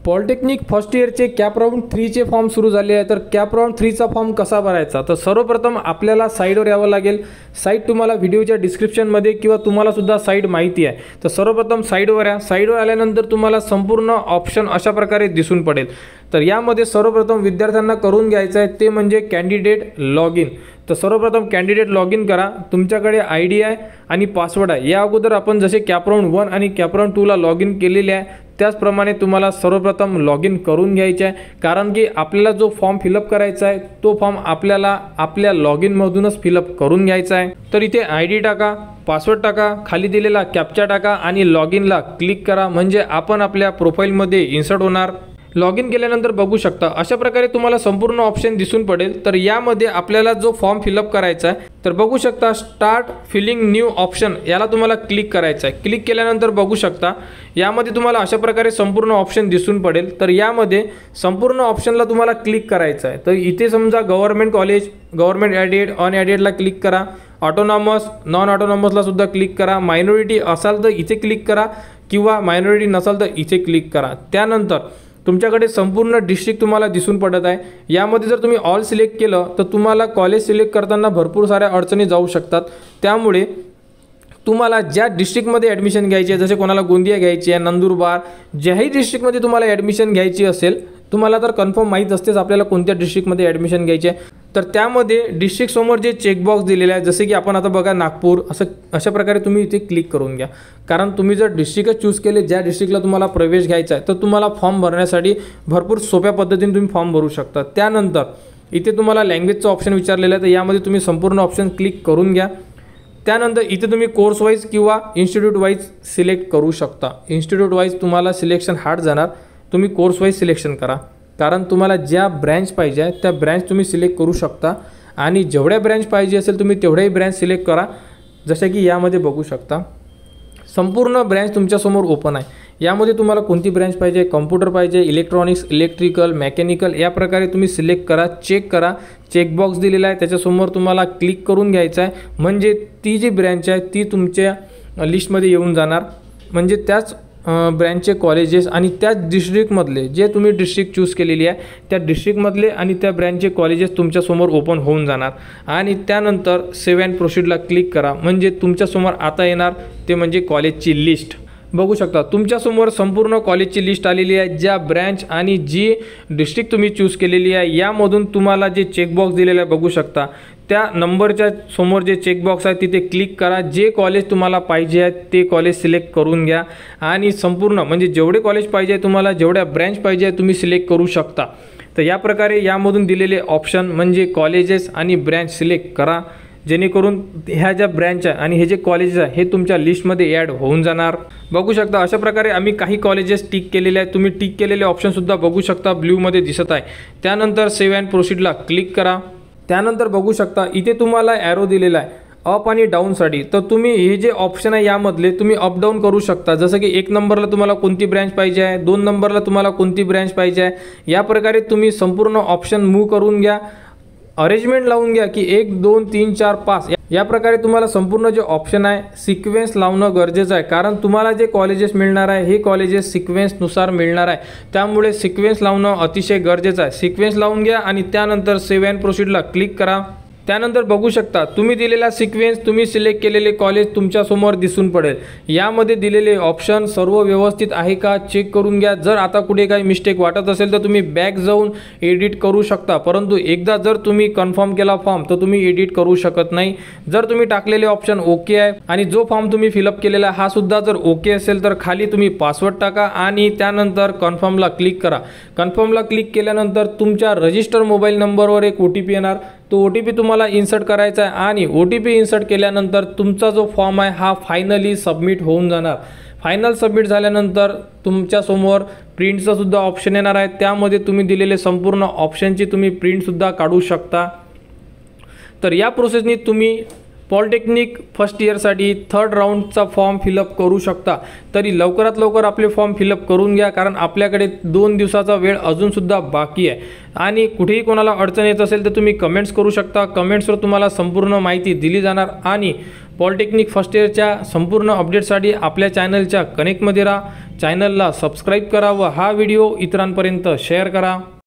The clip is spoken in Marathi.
पॉलिटेक्निक फर्स्ट इयरचे कॅप राऊंड 3चे फॉर्म सुरू झाले आहे। तर कॅप राऊंड 3चा फॉर्म कसा भरायचा, तर सर्वप्रथम आपल्याला साईटवर यावं लागेल। साईट तुम्हाला व्हिडिओच्या डिस्क्रिप्शनमध्ये किंवा तुम्हाला सुद्धा साईट माहिती आहे, तर सर्वप्रथम साईटवर या। साईटवर आल्यानंतर तुम्हाला संपूर्ण ऑप्शन अशा प्रकारे दिसून पडेल। तर यामध्ये सर्वप्रथम विद्यार्थ्यांना करून घ्यायचं आहे ते म्हणजे कॅन्डिडेट लॉग इन। तर सर्वप्रथम कॅन्डिडेट लॉग इन करा। तुमच्याकडे आयडी आहे आणि पासवर्ड आहे। या अगोदर आपण जसे कॅप राऊंड 1 आणि कॅप राऊंड 2ला लॉग इन केलेले आहे त्याचप्रमाणे तुम्हाला सर्वप्रथम लॉग इन करून घ्यायचे आहे, कारण की आपल्याला जो फॉर्म फिलअप करायचा आहे तो फॉर्म आपल्याला आपल्या लॉग इनमधूनच फिलअप करून घ्यायचा आहे। तर इथे आयडी टाका, पासवर्ड टाका, खाली दिलेला कॅप्चा टाका आणि लॉग इनला क्लिक करा, म्हणजे आपण आपल्या प्रोफाईलमध्ये इन्सर्ट होणार। लॉग इन केल्यानंतर बघू शकता अशा प्रकारे तुम्हाला संपूर्ण ऑप्शन दिसून पडेल। तर यामध्ये आपल्याला जो फॉर्म फिलअप करायचा आहे तर बघू शकता स्टार्ट फिलिंग न्यू ऑप्शन, याला तुम्हाला क्लिक करायचं आहे। क्लिक केल्यानंतर बघू शकता यामध्ये तुम्हाला अशा प्रकारे संपूर्ण ऑप्शन दिसून पडेल। तर यामध्ये संपूर्ण ऑप्शनला तुम्हाला क्लिक करायचं आहे। तर इथे समजा गव्हर्नमेंट कॉलेज, गव्हर्नमेंट ॲडेड, अनएडेडला क्लिक करा, ऑटोनॉमस, नॉन ऑटोनॉमसला सुद्धा क्लिक करा, मायनॉरिटी असाल तर इथे क्लिक करा किंवा मायनॉरिटी नसाल तर इथे क्लिक करा। त्यानंतर तुमच्याकडे संपूर्ण डिस्ट्रिक्ट तुम्हाला दिसून पडत आहे। यामध्ये जर तुम्ही ऑल सिलेक्ट केलं तर तुम्हाला कॉलेज सिलेक्ट करताना भरपूर साऱ्या अडचणी जाऊ शकतात। त्यामुळे तुम्हाला ज्या डिस्ट्रिक्टमध्ये ॲडमिशन घ्यायची आहे, जसे कोणाला गोंदिया घ्यायची आहे, नंदुरबार, ज्याही डिस्ट्रिक्टमध्ये तुम्हाला ॲडमिशन घ्यायची असेल, तुम्हाला तर कन्फर्म माहीत असतेच आपल्याला कोणत्या डिस्ट्रिक्टमध्ये ॲडमिशन घ्यायची आहे, तर त्यामध्ये डिस्ट्रिक्ट समोर जे चेकबॉक्स दिलेले आहे, जसे की आपण आता बघा नागपूर, अशा प्रकारे तुम्ही इथे क्लिक करून घ्या। कारण तुम्ही जर डिस्ट्रिक्टच चूज केले ज्या डिस्ट्रिक्टला तुम्हाला प्रवेश घ्यायचा आहे, तर तुम्हाला फॉर्म भरण्यासाठी भरपूर सोप्या पद्धतीने तुम्ही फॉर्म भरू शकता। त्यानंतर इथे तुम्हाला लँग्वेजचं ऑप्शन विचारलेलं आहे, तर यामध्ये तुम्ही संपूर्ण ऑप्शन क्लिक करून घ्या। त्यानंतर इथे तुम्ही कोर्स वाईज किंवा इन्स्टिट्यूट वाईज सिलेक्ट करू शकता। इन्स्टिट्यूट वाईज तुम्हाला सिलेक्शन हार्ड जाणार, तुम्ही कोर्स वाईज सिलेक्शन करा, कारण तुम्हाला ज्या ब्रँच पाहिजे आहे त्या ब्रँच तुम्ही सिलेक्ट करू शकता आणि जेवढ्या ब्रँच पाहिजे असेल तुम्ही तेवढ्याही ब्रँच सिलेक्ट करा। जसे की यामध्ये बघू शकता संपूर्ण ब्रँच तुमच्यासमोर ओपन आहे। यामध्ये तुम्हाला कोणती ब्रँच पाहिजे, कॉम्प्युटर पाहिजे, इलेक्ट्रॉनिक्स, इलेक्ट्रिकल, मेकॅनिकल, या प्रकारे तुम्ही सिलेक्ट करा, चेक करा। चेकबॉक्स दिलेला आहे त्याच्यासमोर तुम्हाला क्लिक करून घ्यायचं आहे, म्हणजे ती जी ब्रँच आहे ती तुमच्या लिस्टमध्ये येऊन जाणार। म्हणजे त्याच ब्रँचचे कॉलेजेस आणि त्याच डिस्ट्रिक्टमधले जे तुम्ही डिस्ट्रिक्ट चूज केलेली आहे त्या डिस्ट्रिक्टमधले आणि त्या ब्रँचचे कॉलेजेस तुमच्यासमोर ओपन होऊन जाणार। आणि त्यानंतर सेव्ह अँड प्रोसीडला क्लिक करा, म्हणजे तुमच्यासमोर आता येणार ते म्हणजे कॉलेजची लिस्ट। बघू शकता तुमच्यासमोर संपूर्ण कॉलेजची लिस्ट आलेली आहे, ज्या ब्रँच आणि जी डिस्ट्रिक्ट तुम्ही चूज केलेली आहे यामधून तुम्हाला जे चेकबॉक्स दिलेलं आहे बघू शकता, त्या नंबरच्या समोर जे चेकबॉक्स आहे तिथे क्लिक करा। जे कॉलेज तुम्हाला पाहिजे आहे ते कॉलेज सिलेक्ट करून घ्या आणि संपूर्ण म्हणजे जेवढे कॉलेज पाहिजे तुम्हाला, जेवढ्या ब्रँच पाहिजे तुम्ही सिलेक्ट करू शकता। तर या प्रकारे यामधून दिलेले ऑप्शन म्हणजे कॉलेजेस आणि ब्रँच सिलेक्ट करा, जेणेकरून ह्या ज्या ब्रँच आहे आणि हे जे कॉलेजेस आहे हे तुमच्या लिस्टमध्ये ॲड होऊन जाणार। बघू शकता अशा प्रकारे आम्ही काही कॉलेजेस टिक केलेले आहेत, तुम्ही टिक केलेले ऑप्शनसुद्धा बघू शकता ब्ल्यूमध्ये दिसत आहे। त्यानंतर सेव्ह अँड प्रोसीडला क्लिक करा। त्यानंतर बघू शकता इथे तुम्हाला ॲरो दिलेला आहे अप आणि डाऊनसाठी, तर तुम्ही हे जे ऑप्शन आहे यामधले तुम्ही अप डाऊन करू शकता। जसं की 1 नंबरला तुम्हाला कोणती ब्रँच पाहिजे आहे, 2 नंबरला तुम्हाला कोणती ब्रँच पाहिजे आहे, या प्रकारे तुम्ही संपूर्ण ऑप्शन मूव्ह करून घ्या। अरेंजमेंट लावून घ्या की 1 2 3 4 5 या प्रकारे तुम्हाला संपूर्ण जे ऑप्शन आहे सिक्वेन्स लावणं गरजेचं आहे, कारण तुम्हाला जे कॉलेजेस मिळणार आहे हे कॉलेजेस सिक्वेन्सनुसार मिळणार आहे, त्यामुळे सिक्वेन्स लावणं अतिशय गरजेचं आहे। सिक्वेन्स लावून घ्या आणि त्यानंतर सेव्ह अँड प्रोसीडला क्लिक करा। त्यानंतर बघू शकता तुम्ही दिलेला सिक्वेन्स, तुम्ही सिलेक्ट केलेले कॉलेज तुमच्यासमोर दिसून पडेल। यामध्ये दिलेले ऑप्शन सर्व व्यवस्थित आहे का चेक करून घ्या। जर आता कुठे काही मिस्टेक वाटत असेल तर तुम्ही बॅक जाऊन एडिट करू शकता, परंतु एकदा जर तुम्ही कन्फर्म केला फॉर्म तर तुम्ही एडिट करू शकत नाही। जर तुम्ही टाकलेले ऑप्शन ओके आहे आणि जो फॉर्म तुम्ही फिलअप केलेला हा सुद्धा जर ओके असेल तर खाली तुम्ही पासवर्ड टाका आणि त्यानंतर कन्फर्मला क्लिक करा। कन्फर्मला क्लिक केल्यानंतर तुमच्या रजिस्टर मोबाईल नंबरवर एक OTP येणार, तो OTP तुम्हाला इन्सर्ट करायचा आहे आणि OTP इन्सर्ट केल्यानंतर तुमचा जो फॉर्म आहे हा फायनली सबमिट होऊन जाणार। फायनल सबमिट झाल्यानंतर तुमच्यासमोर प्रिंटचा सुद्धा ऑप्शन येणार आहे, त्यामध्ये तुम्ही दिलेले संपूर्ण ऑप्शनची तुम्ही प्रिंटसुद्धा काढू शकता। तर या प्रोसेसनी तुम्ही पॉलिटेक्निक फर्स्ट इयरसाठी 3rd राऊंडचा फॉर्म फिलअप करू शकता। तरी लवकरात लवकर आपले फॉर्म फिलअप करून घ्या, कारण आपल्याकडे 2 दिवसाचा वेळ अजूनसुद्धा बाकी आहे। आणि कुठेही कोणाला अडचण येत असेल तर तुम्ही कमेंट्स करू शकता, कमेंट्सवर तुम्हाला संपूर्ण माहिती दिली जाणार आणि पॉलिटेक्निक फर्स्ट इयरच्या संपूर्ण अपडेटसाठी आपल्या चॅनलच्या कनेक्टमध्ये राहा. चॅनलला सबस्क्राईब करा व हा व्हिडिओ इतरांपर्यंत शेअर करा.